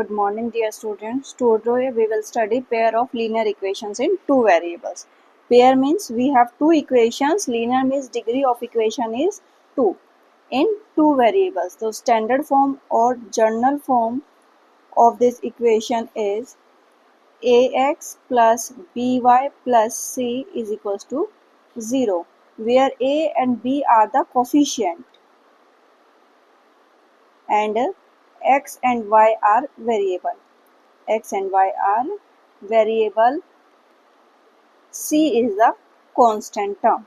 Good morning, dear students. Today we will study pair of linear equations in two variables. Pair means we have two equations. Linear means degree of equation is 2 in two variables. So standard form or journal form of this equation is ax plus by plus c is equals to 0, where a and b are the coefficient and x and y are variable. X and y are variable, c is the constant term.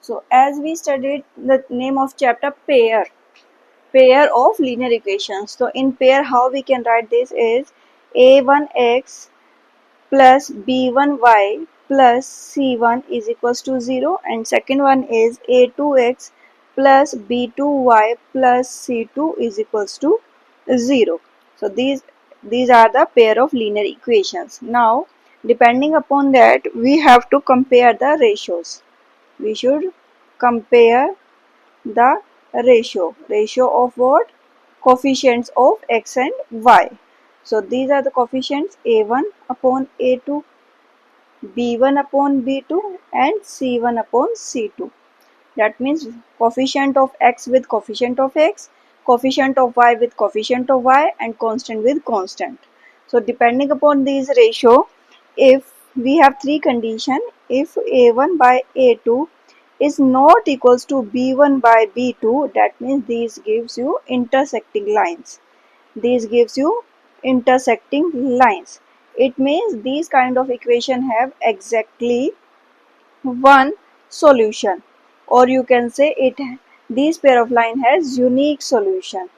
So as we studied the name of chapter pair of linear equations. So in pair how we can write this is a1x plus b1y plus c1 is equals to 0, and second one is a2x plus b2y plus c2 is equals to 0. So these are the pair of linear equations. Now depending upon that we have to compare the ratios. We should compare the ratio of what? Coefficients of x and y. So these are the coefficients a1 upon a2, b1 upon b2 and c1 upon c2. That means coefficient of x with coefficient of x, coefficient of y with coefficient of y, and constant with constant. So depending upon these ratio, if we have three conditions, if a1 by a2 is not equals to b1 by b2, that means these gives you intersecting lines. These gives you intersecting lines. It means these kind of equation have exactly one solution, or you can say these pair of line has unique solution.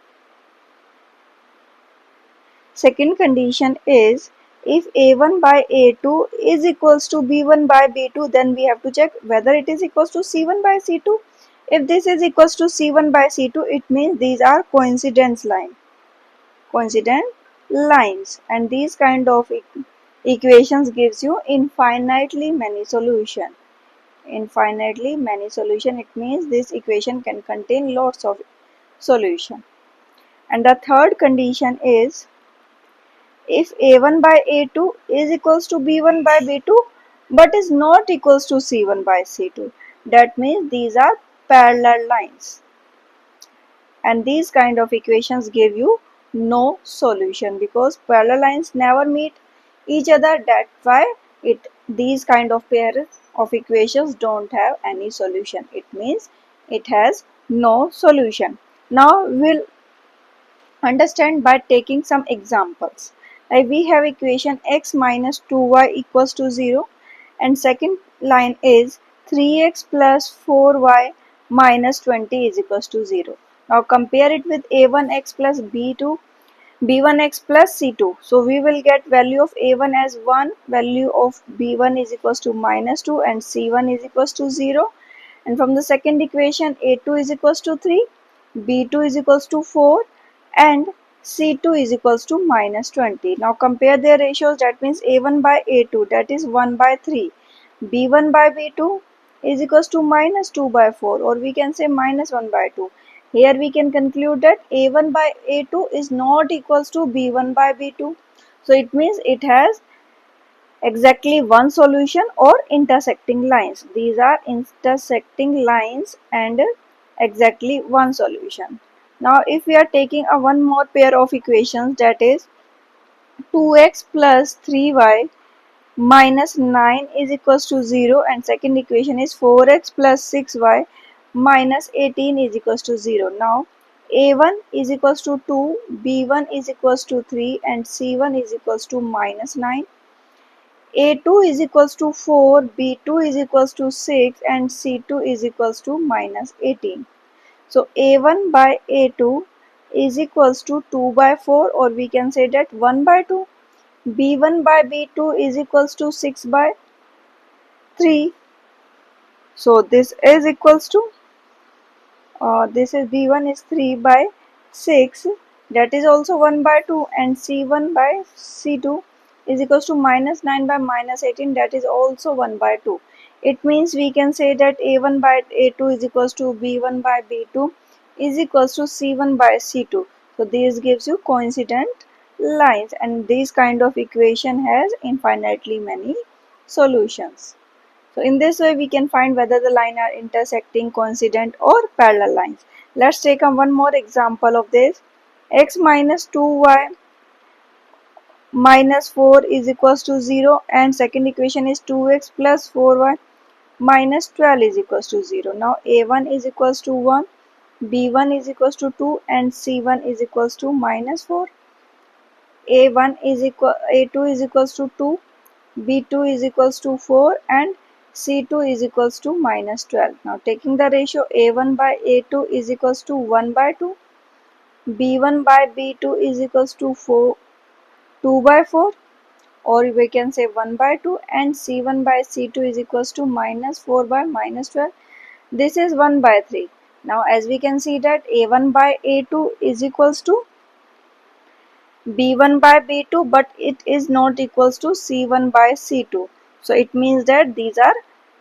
Second condition is if a1 by a2 is equals to b1 by b2, then we have to check whether it is equals to c1 by c2. If this is equals to c1 by c2, it means these are coincident lines, and these kind of equations gives you infinitely many solution. Infinitely many solution, it means this equation can contain lots of solution. And the third condition is if a1 by a2 is equals to b1 by b2 but is not equals to c1 by c2, that means these are parallel lines, and these kind of equations give you no solution because parallel lines never meet each other. That's why these kind of pair of equations don't have any solution. It means it has no solution. Now we'll understand by taking some examples. Like we have equation x minus 2y equals to 0, and second line is 3x plus 4y minus 20 is equals to 0. Now compare it with a1x plus b1x plus c2. So we will get value of a1 as 1, value of b1 is equals to minus 2, and c1 is equals to 0. And from the second equation, a2 is equals to 3, b2 is equals to 4, and c2 is equals to minus 20. Now compare their ratios. That means a1 by a2, that is 1 by 3, b1 by b2 is equals to minus 2 by 4, or we can say minus 1 by 2. Here we can conclude that a1 by a2 is not equals to b1 by b2. So it means it has exactly one solution or intersecting lines. These are intersecting lines and exactly one solution. Now if we are taking a one more pair of equations, that is 2x plus 3y minus 9 is equals to 0, and second equation is 4x plus 6y minus 18 is equals to 0. Now a1 is equals to 2, b1 is equals to 3, and c1 is equals to minus 9. a2 is equals to 4, b2 is equals to 6, and c2 is equals to minus 18. So a1 by a2 is equals to 2 by 4, or we can say that 1 by 2. b1 by b2 is equals to 6 by 3. So this is equals to this is b1 is 3 by 6, that is also 1 by 2, and c1 by c2 is equals to minus 9 by minus 18, that is also 1 by 2. It means we can say that a1 by a2 is equals to b1 by b2 is equals to c1 by c2. So this gives you coincident lines, and this kind of equation has infinitely many solutions. So in this way we can find whether the line are intersecting, coincident or parallel lines. Let's take one more example of this. X minus 2y minus 4 is equals to 0, and second equation is 2x plus 4y minus 12 is equals to 0. Now a1 is equals to 1, b1 is equals to 2 and c1 is equals to minus 4. a2 is equals to 2, b2 is equals to 4 and c2 is equals to minus 12. Now taking the ratio, a1 by a2 is equals to 1 by 2, b1 by b2 is equals to 2 by 4, or we can say 1 by 2, and c1 by c2 is equals to minus 4 by minus 12. This is 1 by 3. Now as we can see that a1 by a2 is equals to b1 by b2, but it is not equals to c1 by c2. So it means that these are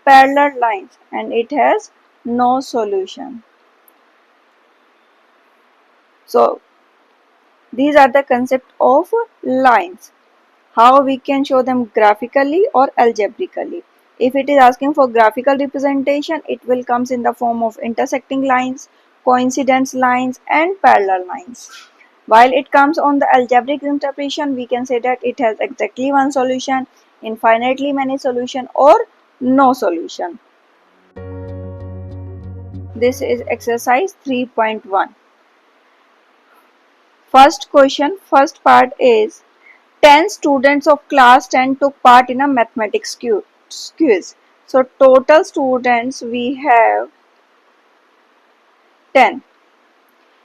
parallel lines and it has no solution. So these are the concept of lines. How we can show them graphically or algebraically. If it is asking for graphical representation, it will comes in the form of intersecting lines, coincidence lines and parallel lines. While it comes on the algebraic interpretation, we can say that it has exactly one solution, infinitely many solution or no solution. This is exercise 3.1. First question, first part is 10 students of class 10 took part in a mathematics quiz. So total students we have 10.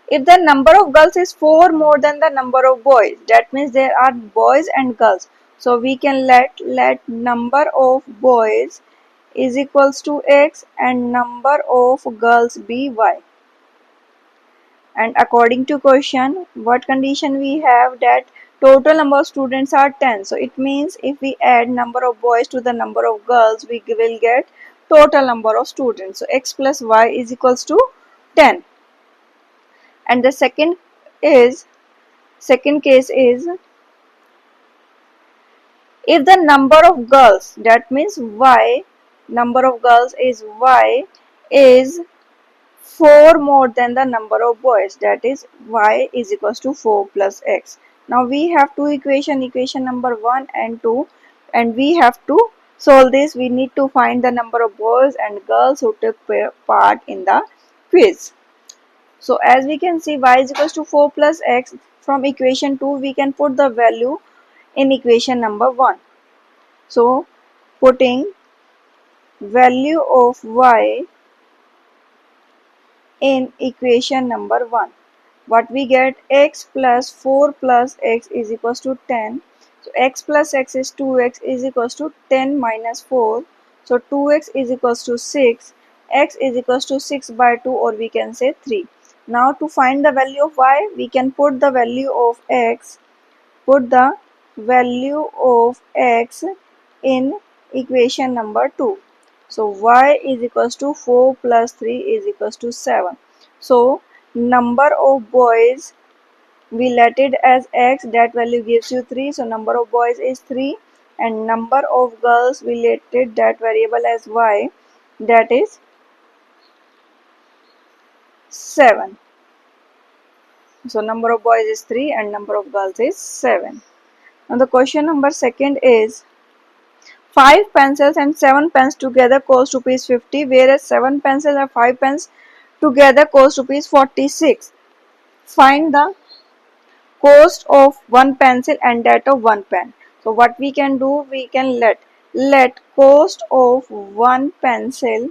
If the number of girls is 4 more than the number of boys, that means there are boys and girls. So we can let number of boys is equals to x and number of girls be y. And according to question, what condition we have, that total number of students are 10. So it means if we add number of boys to the number of girls, we will get total number of students. So x plus y is equals to 10. And the second case is if the number of girls, that means y, number of girls is y, is 4 more than the number of boys, that is y is equals to 4 plus x. Now we have two equation number 1 and 2, and we have to solve this. We need to find the number of boys and girls who took part in the quiz. So as we can see, y is equals to 4 plus x. From equation 2 we can put the value in equation number 1. So putting value of y in equation number 1, what we get, x plus 4 plus x is equals to 10. So x plus x is 2x is equals to 10 minus 4. So 2x is equals to 6. X is equals to 6 by 2, or we can say 3. Now to find the value of y, we can put the value of x, in equation number 2. So y is equals to 4 plus 3 is equals to 7. So number of boys we let it as x, that value gives you 3. So number of boys is 3, and number of girls we let it that variable as y, that is 7. So number of boys is 3 and number of girls is 7. Now the question number second is 5 pencils and 7 pens together cost rupees 50, whereas 7 pencils and 5 pens together cost rupees 46. Find the cost of one pencil and that of one pen. So what we can do, we can let cost of one pencil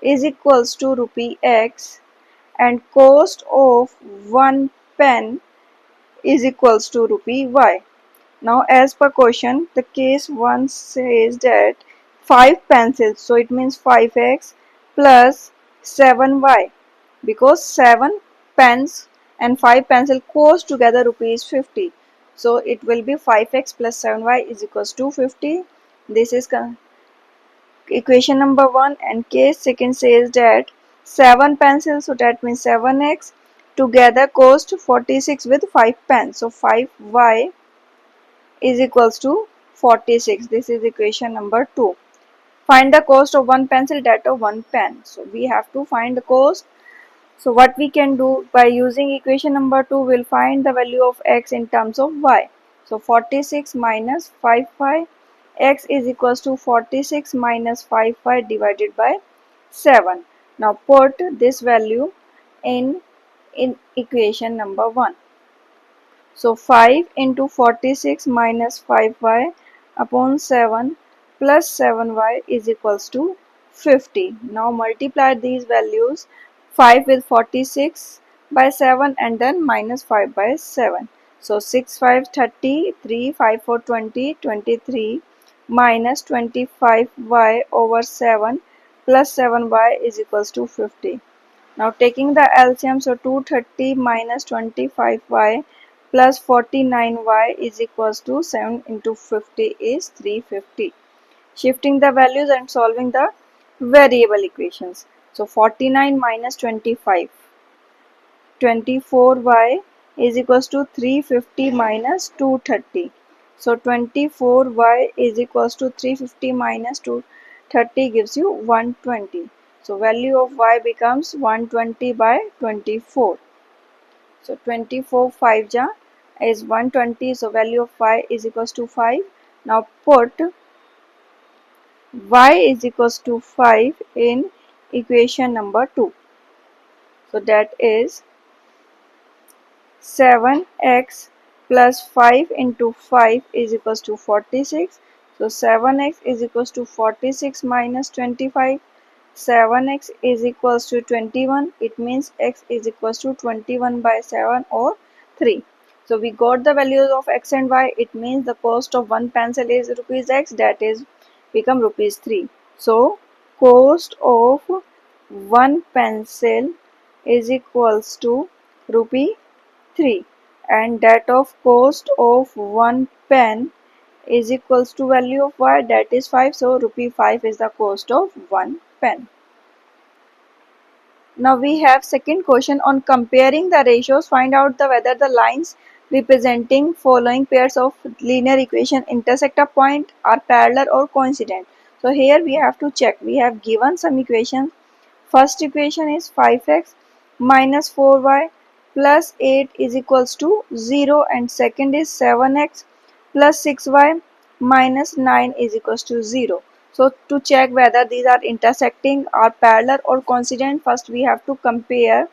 is equals to rupee x and cost of one pen is equals to rupee y. Now as per question, the case 1 says that 5 pencils, so it means 5x plus 7y, because 7 pens and 5 pencil cost together rupees 50. So it will be 5x plus 7y is equals to 50. This is equation number 1, and case second says that 7 pencils, so that means 7x together cost 46 with 5 pence. So 5y is equals to 46. This is equation number 2. Find the cost of one pencil, that of one pen. So we have to find the cost. So what we can do by using equation number 2, we'll find the value of x in terms of y. So 46 minus 5y, x is equals to 46 minus 5y divided by 7. Now put this value in equation number 1. So 5 into 46 minus 5y upon 7 plus 7y is equals to 50. Now multiply these values, 5 with 46 by 7 and then minus 5 by 7. So 6 5 30, 3 5 4 20, 23 minus 25y over 7 plus 7y is equals to 50. Now taking the LCM, so 230 minus 25y plus 49y is equals to 7 into 50 is 350. Shifting the values and solving the variable equations. So 49 minus 25, 24y is equals to 350 minus 230. So 24y is equals to 350 minus 230 gives you 120. So value of y becomes 120 by 24. So 24 5 ja is 120. So value of y is equals to 5. Now put y is equals to 5 in equation number 2. So that is 7x plus 5 into 5 is equals to 46. So 7x is equals to 46 minus 25. 7x is equals to 21. It means x is equals to 21 by 7 or 3. So we got the values of x and y. It means the cost of one pencil is rupees x, that is become rupees 3. So cost of one pencil is equals to rupee 3, and that of cost of one pen is equals to value of y, that is 5. So rupee 5 is the cost of one pen. Now we have second question on comparing the ratios. Find out whether the lines representing following pairs of linear equation intersect a point, are parallel or coincident. So here we have to check. We have given some equations. First equation is 5x minus 4y plus 8 is equals to 0, and second is 7x plus 6y minus 9 is equals to 0. So to check whether these are intersecting or parallel or coincident, first we have to compare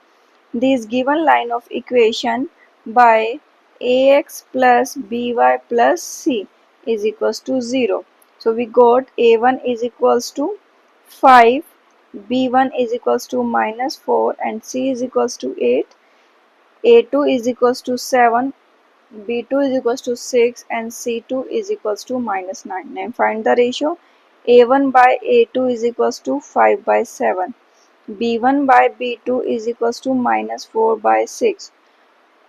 this given line of equation by ax plus by plus c is equals to 0. So we got a1 is equals to 5, b1 is equals to minus 4 and c is equals to 8, a2 is equals to 7, b2 is equals to 6 and c2 is equals to minus 9. And find the ratio. a1 by a2 is equals to 5 by 7, b1 by b2 is equals to minus 4 by 6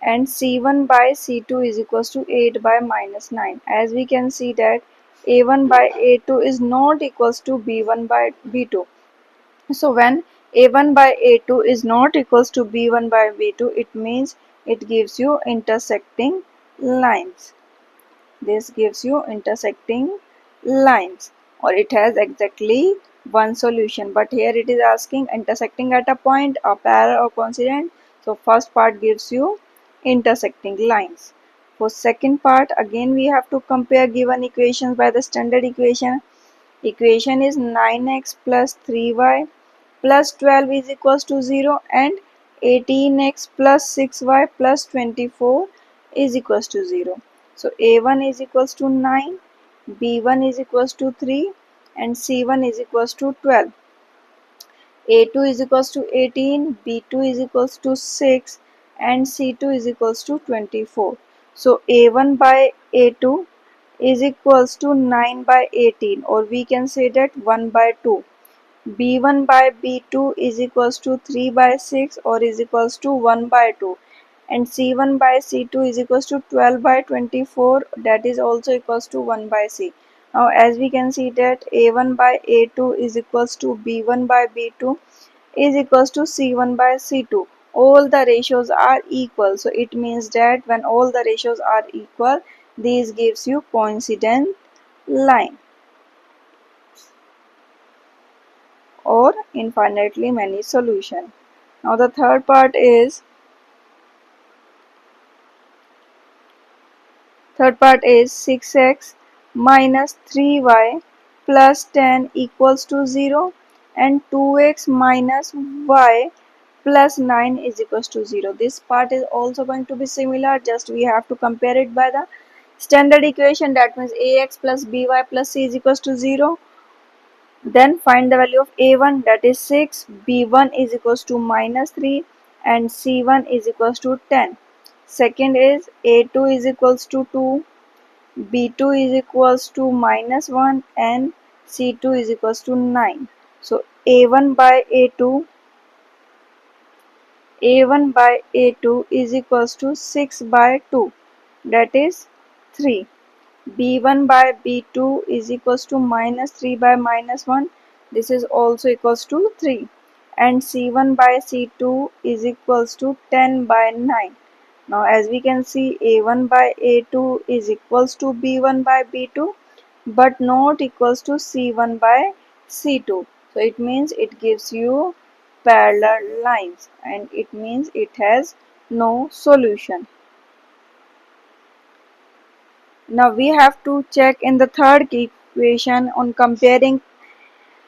and c1 by c2 is equals to 8 by minus 9. As we can see that a1 by a2 is not equals to b1 by b2. So when a1 by a2 is not equals to b1 by b2, it means it gives you intersecting lines. This gives you intersecting lines, or it has exactly one solution. But here it is asking intersecting at a point, a parallel or coincident. So first part gives you intersecting lines. For second part, again we have to compare given equations by the standard equation. Equation is 9x plus 3y plus 12 is equals to 0 and 18x plus 6y plus 24 is equals to 0. So a1 is equals to 9, b1 is equals to 3 and c1 is equals to 12. a2 is equals to 18, b2 is equals to 6 and c2 is equals to 24. So a1 by a2 is equals to 9 by 18, or we can say that 1 by 2. b1 by b2 is equals to 3 by 6 or is equals to 1 by 2, and c1 by c2 is equals to 12 by 24, that is also equals to 1 by c. Now as we can see that a1 by a2 is equals to b1 by b2 is equals to c1 by c2, all the ratios are equal. So it means that when all the ratios are equal, this gives you coincident line or infinitely many solution. Now the third part is 6x minus 3y plus 10 equals to 0 and 2x minus y plus 9 is equals to 0. This part is also going to be similar, just we have to compare it by the standard equation, that means ax plus by plus c is equals to 0. Then find the value of a1, that is 6, b1 is equals to minus 3 and c1 is equals to 10. Second is a2 is equals to 2, b2 is equals to minus 1 and c2 is equals to 9. So a1 by a2 is equals to 6 by 2, that is 3. b1 by b2 is equals to minus 3 by minus 1, this is also equals to 3. And c1 by c2 is equals to 10 by 9. Now as we can see, a1 by a2 is equals to b1 by b2 but not equals to c1 by c2. So it means it gives you parallel lines and it means it has no solution. Now we have to check in the third equation on comparing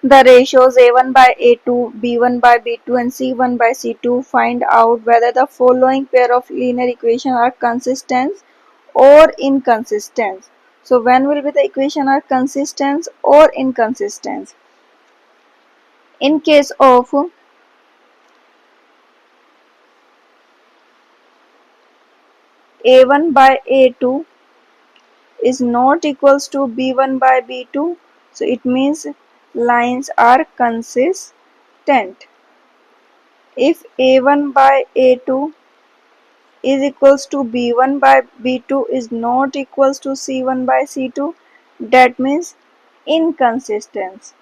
the ratios a1 by a2, b1 by b2 and c1 by c2. Find out whether the following pair of linear equations are consistent or inconsistent. So when will be the equation are consistent or inconsistent? In case of a1 by a2 is not equals to b1 by b2, so it means lines are consistent. If a1 by a2 is equals to b1 by b2 is not equals to c1 by c2, that means inconsistent.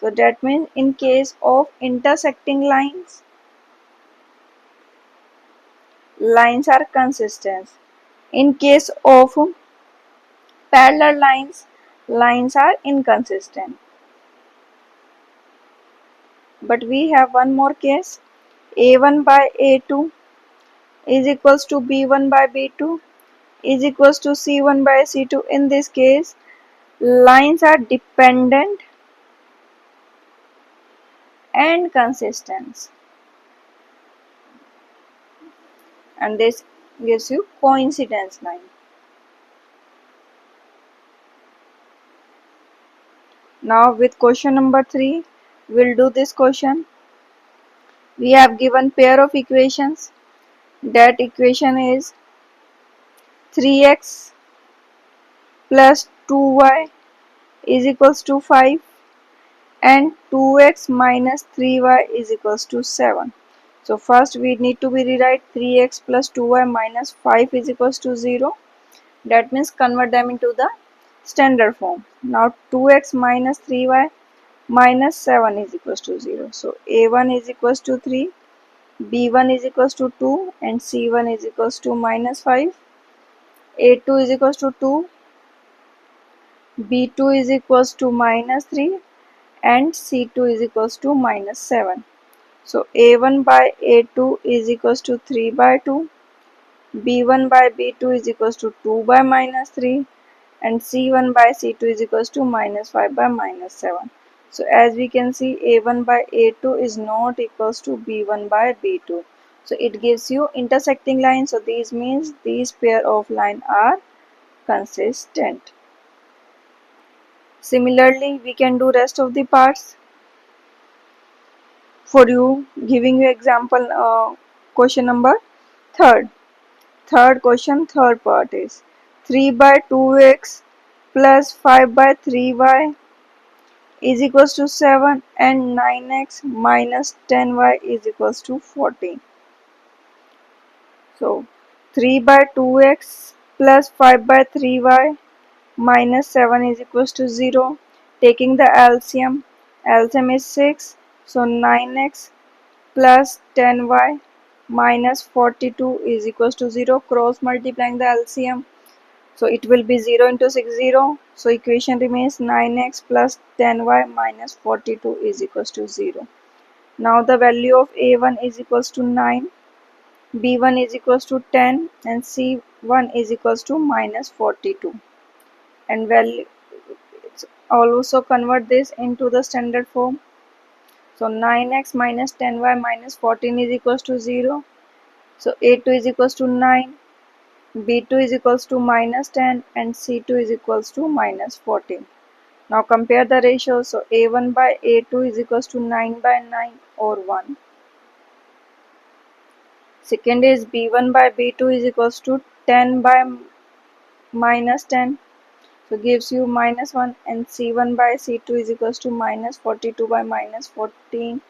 So that means in case of intersecting lines are consistent. In case of parallel lines are inconsistent. But we have one more case, a1 by a2 is equals to b1 by b2 is equals to c1 by c2. In this case, lines are dependent and consistent, and this gives you coincidence line. Now with question number 3, we'll do this question. We have given pair of equations. That equation is 3x plus 2y is equals to 5 and 2x minus 3y is equals to 7. So first we need to be rewrite 3x plus 2y minus 5 is equals to 0. That means convert them into the standard form. Now 2x minus 3y minus 7 is equals to 0. So a1 is equals to 3, b1 is equals to 2 and c1 is equals to minus 5. a2 is equals to 2, b2 is equals to minus 3 and c2 is equals to minus 7. So a1 by a2 is equals to 3 by 2, b1 by b2 is equals to 2 by minus 3 and c1 by c2 is equals to minus 5 by minus 7. So as we can see, a1 by a2 is not equals to b1 by b2. So it gives you intersecting lines. So these means these pair of line are consistent. Similarly, we can do rest of the parts. For you, giving you example, question number third. Third question, third part is 3 by 2x plus 5 by 3y is equals to 7 and 9x minus 10y is equals to 14. So 3 by 2x plus 5 by 3y minus 7 is equals to 0. Taking the LCM is 6. So 9x plus 10y minus 42 is equals to 0. Cross multiplying the LCM. So it will be 0 into 6, 0. So equation remains 9x plus 10y minus 42 is equals to 0. Now the value of a1 is equals to 9, b1 is equals to 10 and c1 is equals to minus 42. And value also convert this into the standard form. So 9x minus 10y minus 14 is equals to 0. So a2 is equals to 9, b2 is equals to minus 10 and c2 is equals to minus 14. Now compare the ratios. So a1 by a2 is equals to 9 by 9 or 1. Second is b1 by b2 is equals to 10 by minus 10. So gives you minus 1 and c1 by c2 is equals to minus 42 by minus 14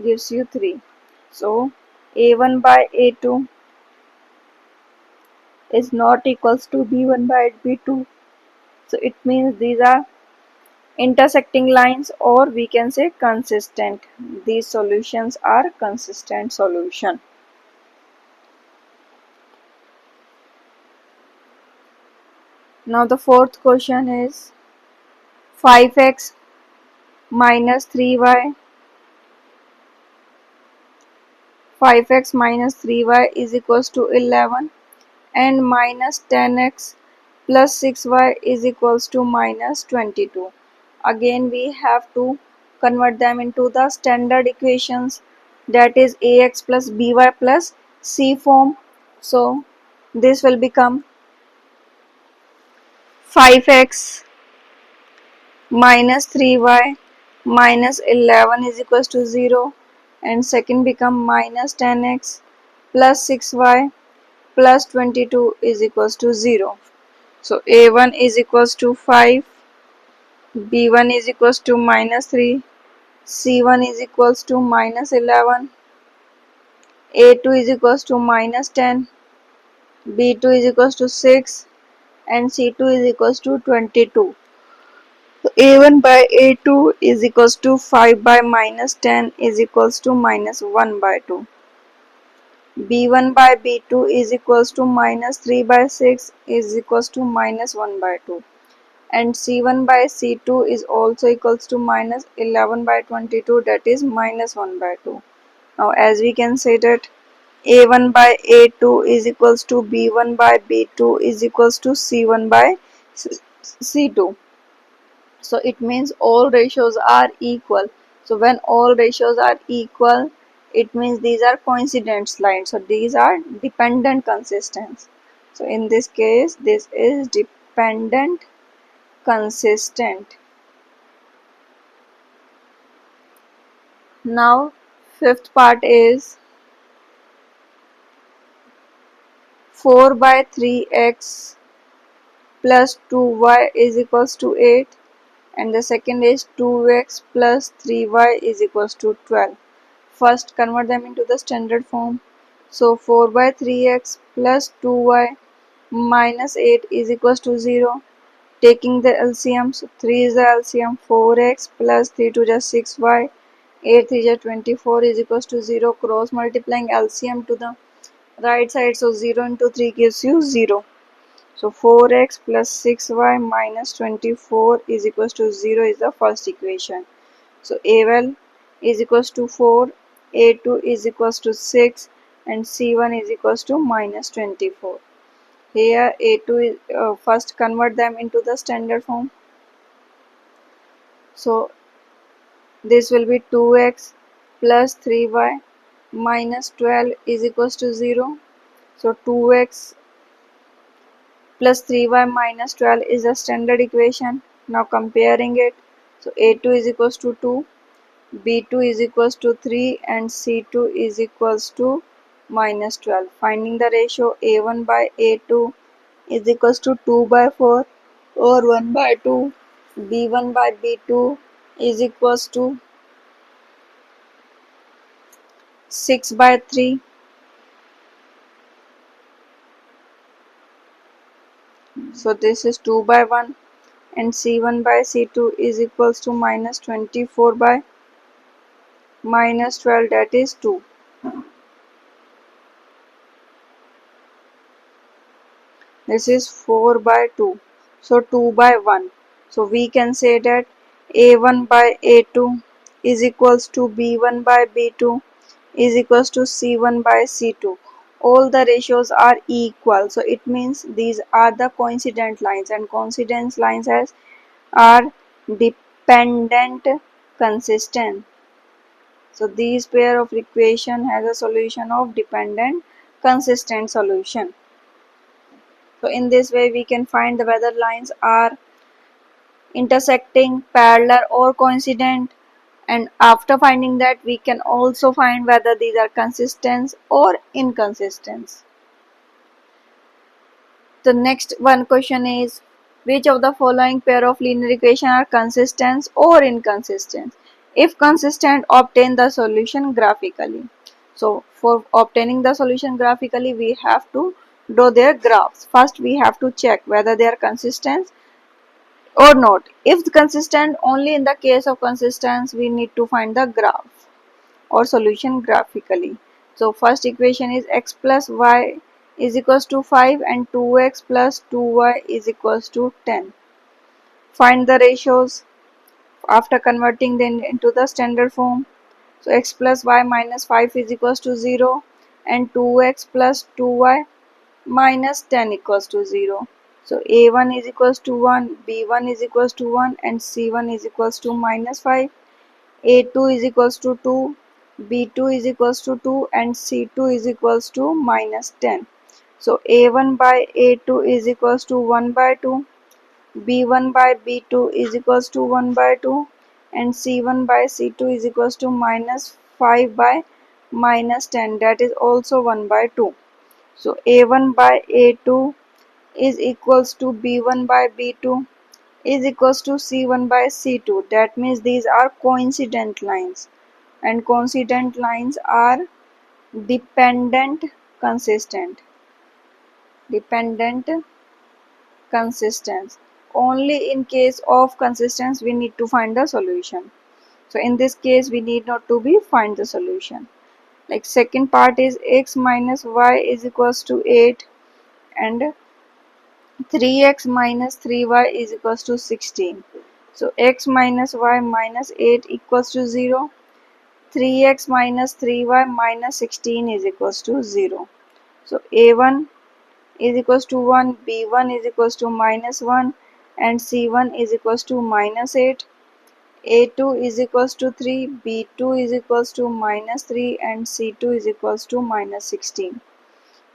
gives you 3. So a1 by a2 is not equals to b1 by b2. So it means these are intersecting lines, or we can say consistent. These solutions are consistent solution. Now the fourth question is 5x minus 3y 5x minus 3y is equals to 11 and minus 10x plus 6y is equals to minus 22. Again we have to convert them into the standard equations, that is ax plus by plus c form. So this will become 5x minus 3y minus 11 is equals to 0, and second become minus 10x plus 6y plus 22 is equals to 0. So a1 is equals to 5, b1 is equals to minus 3, c1 is equals to minus 11, a2 is equals to minus 10, b2 is equals to 6 and c2 is equals to 22. So a1 by a2 is equals to 5 by minus 10 is equals to minus 1 by 2. b1 by b2 is equals to minus 3 by 6 is equals to minus 1 by 2. And c1 by c2 is also equals to minus 11 by 22, that is minus 1 by 2. Now as we can say that a1 by a2 is equals to b1 by b2 is equals to c1 by c2. So it means all ratios are equal. So when all ratios are equal, it means these are coincident lines. So these are dependent consistence. So in this case, this is dependent consistent. Now fifth part is 4 by 3x plus 2y is equals to 8, and the second is 2x plus 3y is equals to 12. First convert them into the standard form. So 4 by 3x plus 2y minus 8 is equals to 0. Taking the LCM, so 3 is the LCM, 4x plus 3 to just 6y, 8 3 just 24 is equals to 0. Cross multiplying LCM to the right side, so 0 into 3 gives you 0. So 4x plus 6y minus 24 is equals to 0 is the first equation. So a1 is equals to 4, a2 is equals to 6 and c1 is equals to minus 24. Here a2 is first convert them into the standard form. So this will be 2x plus 3y minus 12 is equals to 0. So 2x plus 3y minus 12 is a standard equation. Now comparing it, so a2 is equals to 2, b2 is equals to 3 and c2 is equals to minus 12. Finding the ratio a1 by a2 is equals to 2 by 4 or 1 by 2. b1 by b2 is equals to 6 by 3. So this is 2 by 1, and c1 by c2 is equals to minus 24 by minus 12, that is 2. This is 4 by 2. So 2 by 1. So we can say that A1 by A2 is equals to B1 by B2 is equals to C1 by C2. All the ratios are equal. So it means these are the coincident lines, and coincident lines are dependent consistent. So these pair of equation has a solution of dependent consistent solution. So in this way we can find whether lines are intersecting, parallel or coincident, and after finding that we can also find whether these are consistent or inconsistent. The next one question is, which of the following pair of linear equations are consistent or inconsistent? If consistent, obtain the solution graphically. So for obtaining the solution graphically, we have to draw their graphs. First we have to check whether they are consistent or not. If consistent, only in the case of consistence we need to find the graph or solution graphically. So first equation is x plus y is equals to 5 and 2x plus 2y is equals to 10. Find the ratios after converting them into the standard form. So x plus y minus 5 is equals to 0 and 2x plus 2y minus 10 equals to 0. So a1 is equals to 1, b1 is equals to 1 and c1 is equals to minus 5. A2 is equals to 2, B2 is equals to 2 and C2 is equals to minus 10. So A1 by A2 is equals to 1 by 2, B1 by B2 is equals to 1 by 2 and C1 by C2 is equals to minus 5 by minus 10, that is also 1 by 2. So A1 by A2 is equals to B1 by B2 is equals to C1 by C2. That means these are coincident lines, and coincident lines are dependent consistent. Dependent consistence. Only in case of consistence we need to find the solution. So in this case we need not to be find the solution. Like second part is x minus y is equals to 8 and 3x minus 3y is equals to 16. So x minus y minus 8 equals to 0. 3x minus 3y minus 16 is equals to 0. So a1 is equals to 1, b1 is equals to minus 1 and c1 is equals to minus 8. a2 is equals to 3, b2 is equals to minus 3 and c2 is equals to minus 16.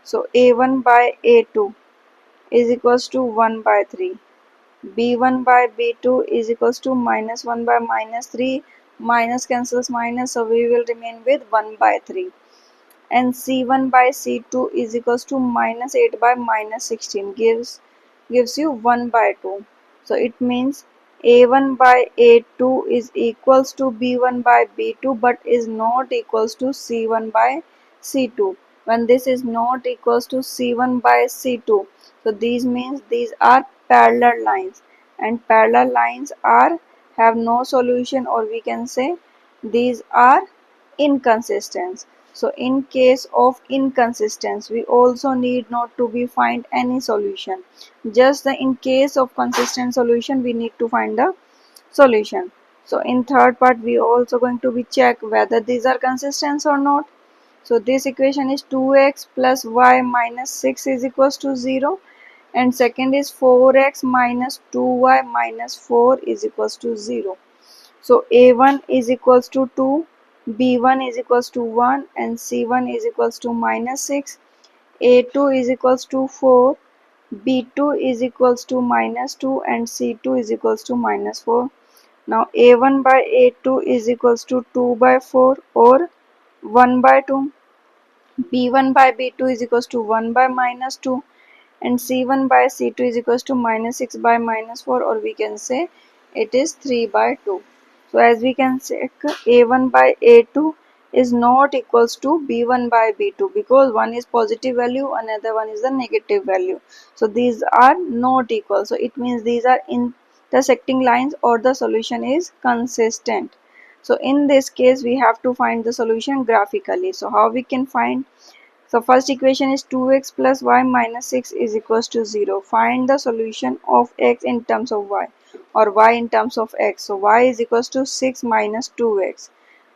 So a1 by a2 is equals to 1 by 3. b1 by b2 is equals to minus 1 by minus 3, minus cancels minus, so we will remain with 1 by 3, and c1 by c2 is equals to minus 8 by minus 16 gives you 1 by 2. So it means a1 by a2 is equals to b1 by b2 but is not equals to c1 by c2. When this is not equals to c1 by c2, so these means these are parallel lines, and parallel lines are have no solution, or we can say these are inconsistent. So in case of inconsistency, we also need not to be find any solution. Just the in case of consistent solution, we need to find the solution. So in third part, we also going to be check whether these are consistent or not. So this equation is 2x plus y minus 6 is equals to 0, and second is 4x minus 2y minus 4 is equals to 0. So a1 is equals to 2, b1 is equals to 1 and c1 is equals to minus 6, a2 is equals to 4, b2 is equals to minus 2 and c2 is equals to minus 4. Now a1 by a2 is equals to 2 by 4 or 1 by 2, b1 by b2 is equals to 1 by minus 2 and c1 by c2 is equals to minus 6 by minus 4, or we can say it is 3 by 2. So as we can check, a1 by a2 is not equals to b1 by b2 because one is positive value, another one is the negative value. So these are not equal. So it means these are intersecting lines or the solution is consistent. So in this case we have to find the solution graphically. So how we can find? So first equation is 2x plus y minus 6 is equals to 0. Find the solution of x in terms of y, or y in terms of x. So y is equals to 6 minus 2x.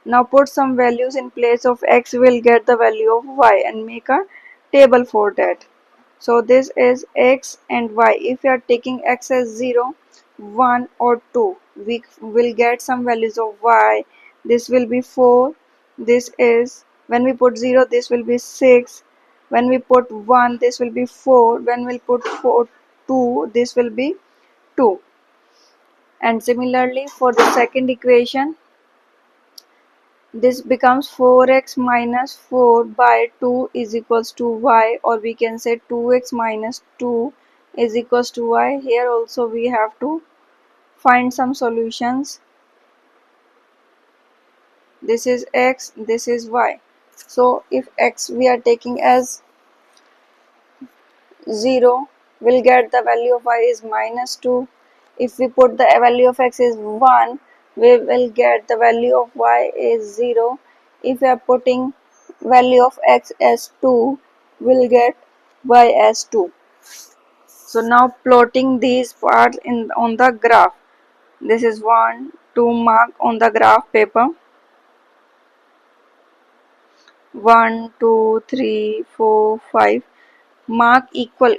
Now put some values in place of x, will get the value of y and make a table for that. So this is x and y. If you are taking x as 0, 1 or 2, we will get some values of y. This will be 4. This is, when we put 0, this will be 6. When we put 1, this will be 4. When we put 2, this will be 2. And similarly for the second equation, this becomes 4x minus 4 by 2 is equals to y, or we can say 2x minus 2 is equals to y. Here also we have to find some solutions. This is x, this is y. So if x we are taking as 0, we'll get the value of y is minus 2. If we put the value of x is 1, we will get the value of y is 0. If we are putting value of x as 2, we'll get y as 2. So now plotting these parts in on the graph. This is 1, 2 mark on the graph paper. 1, 2, 3, 4, 5. Mark equal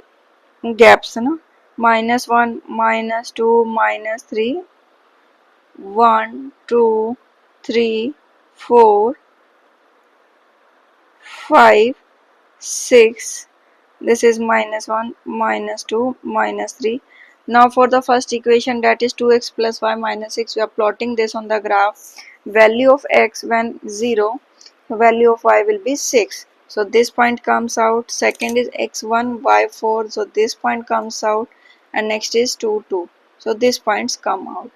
gaps, no? Minus 1, minus 2, minus 3, 1, 2, 3, 4, 5, 6. This is minus 1, minus 2, minus 3. Now for the first equation, that is 2x plus y minus 6, we are plotting this on the graph. Value of x when 0, value of y will be 6. So this point comes out. Second is x1, y4. So this point comes out. And next is 2, 2. So these points come out.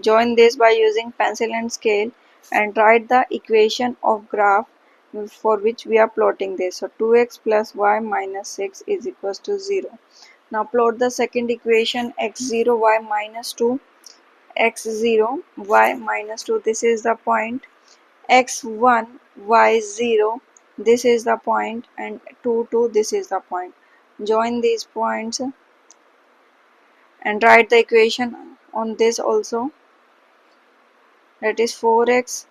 Join this by using pencil and scale and write the equation of graph for which we are plotting this. So 2x plus y minus 6 is equals to 0. Now plot the second equation, x0 y minus 2, x0 y minus 2, this is the point, x1 y0, this is the point, and 2 2, this is the point. Join these points and write the equation on this also, that is 4x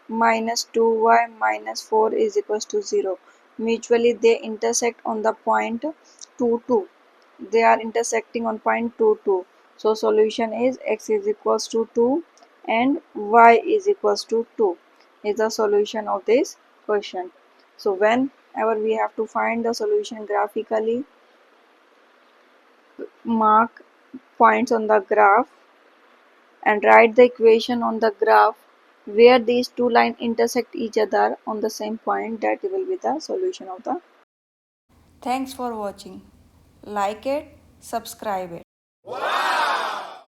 minus 2y minus 4 is equals to 0. Mutually they intersect on the point 2 2. They are intersecting on point 2 2. So solution is x is equals to 2 and y is equals to 2 is the solution of this question. So whenever we have to find the solution graphically, mark points on the graph and write the equation on the graph where these two lines intersect each other on the same point. That will be the solution of the. Thanks for watching. Like it, subscribe it.